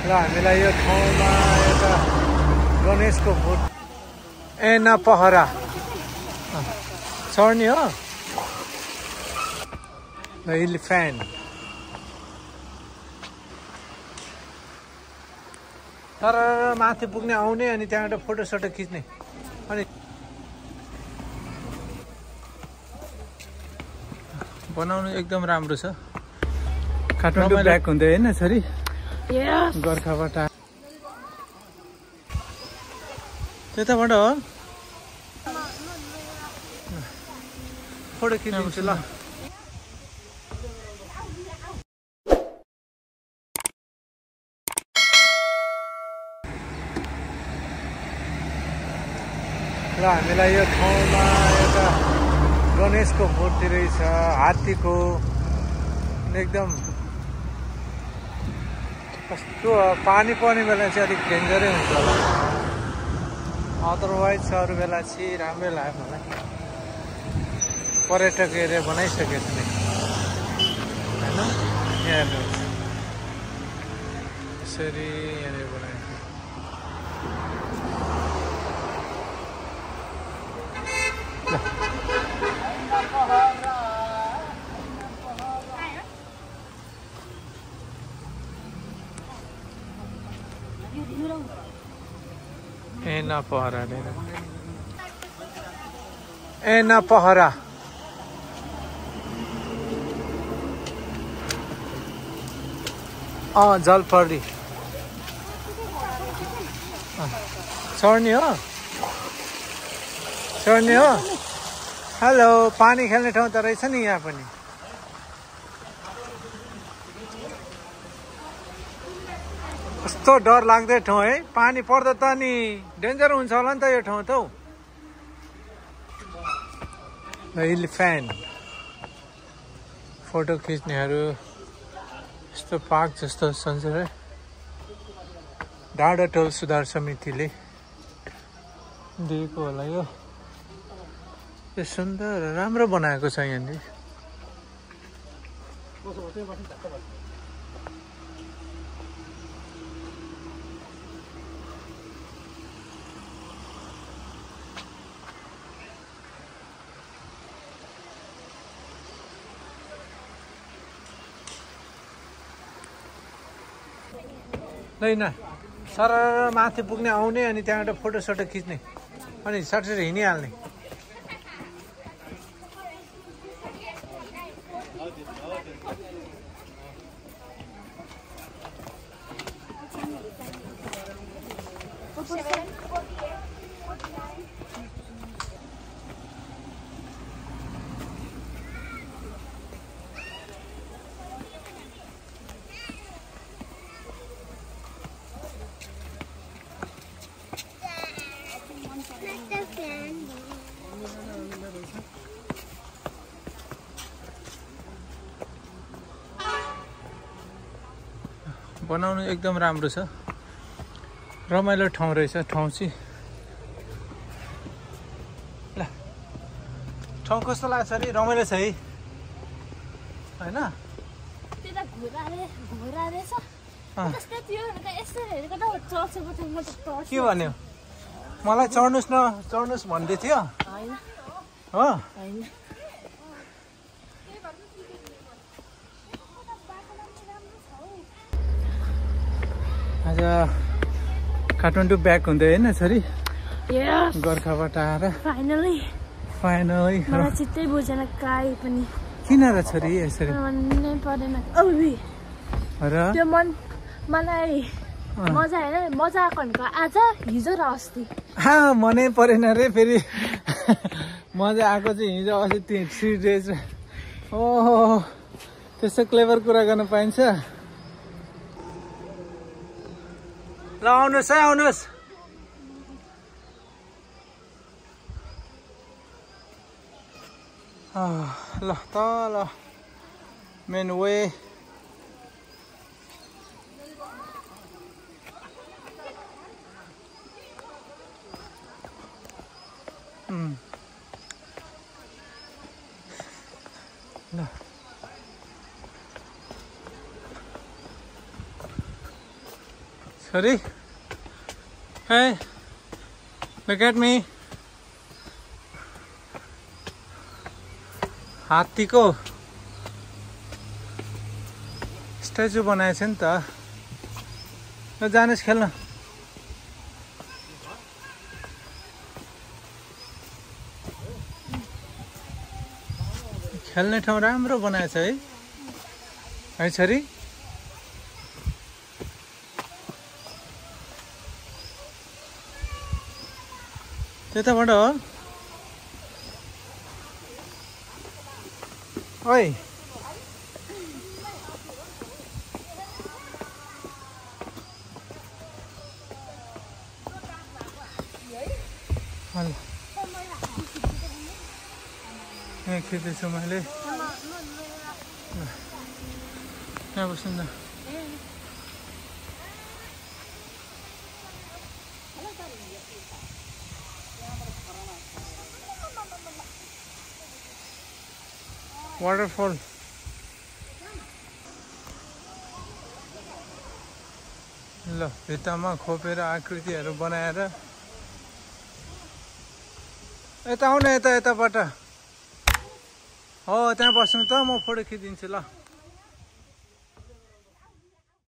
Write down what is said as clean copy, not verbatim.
र हामीलाई यो ठाउँमा एउटा गणेशको मूर्ति एना पहरा चढ्ने हो इलिफेन्ट तर माथि पुग्ने आउने अनि त्यहाँबाट फोटोसोटो खिच्ने अनि बनाउनु एकदम राम्रो छ काठमाडौँ ब्याक हुँदै होइन छोरी गोर्खाबाट त्यताबाट हो फोटो खिच्नु ल र हामीलाई यो ठाउँमा एउटा गणेशको मूर्ति रहेछ हात्तीको एकदम कस्तो पानी पर्ने बेला चाहिँ अलिक डेन्जरै हुन्छ होला अदरवाइज अरू बेला चाहिँ राम्रै लाग्यो मलाई पर्यटक एरिया बनाइसकेको छ नि होइन यहाँ यसरी यहाँनिर बनाएको एना पहरा एना पहरा जलपरी चढ्ने हो हेलो पानी खेल्ने ठाउँ त रहेछ नि यहाँ पनि कस्तो डर लाग्दो ठाउँ है पानी पर्दा त नि डेन्जर हुन्छ होला नि त यो ठाउँ त हौ इलिफेन्ट फोटो खिच्नेहरू यस्तो पार्क जस्तो सञ्चार डाँडा टोल सुधार समितिले दिएको होला यो सुन्दर राम्रो बनाएको छ यहाँनिर होइन सर माथि पुग्ने आउने अनि त्यहाँबाट फोटोसोटो खिच्ने अनि सटसट हिँडिहाल्ने बनाउनु एकदम राम्रो छ रमाइलो ठाउँ रहेछ ठाउँ चाहिँ ल ठाउँ कस्तो लाग्छ अरे रमाइलो छ है होइन के भन्यो मलाई चढ्नुहोस् भन्दै थियो हो आज काठमाडौँ ब्याक हुँदै होइन छोरी गोर्खाबाट आएर फाइनली मलाई चित्तै बुझेन काई पनि किन र छोरी यसरी मनै परेन र त्यो मलाई मजा आएन मजा आएको भनेको आज हिजो र अस्ति मनै परेन रे फेरि मजा आएको चाहिँ हिजो अस्ति 3 डेज ओहो त्यस्तो क्लेभर कुरा गर्न पाइन्छ ल आउनुहोस् है आउनुहोस् ल तल मेन वे ल छोरी Hey, look at me. हात्तीको स्ट्याचु बनाएछ नि त ल जानुस् खेल्न खेल्ने ठाउँ राम्रो बनाएछ है छोरी त्यताबाट हो ओइ हल यहाँ खिच्दैछु मैले यहाँ बस्नु न वाटरफल ल भित्तामा खोपेर आकृतिहरू बनाएर यता आउन यताबाट हो त्यहाँ बस्नु त म फोटो खिचिदिन्छु ल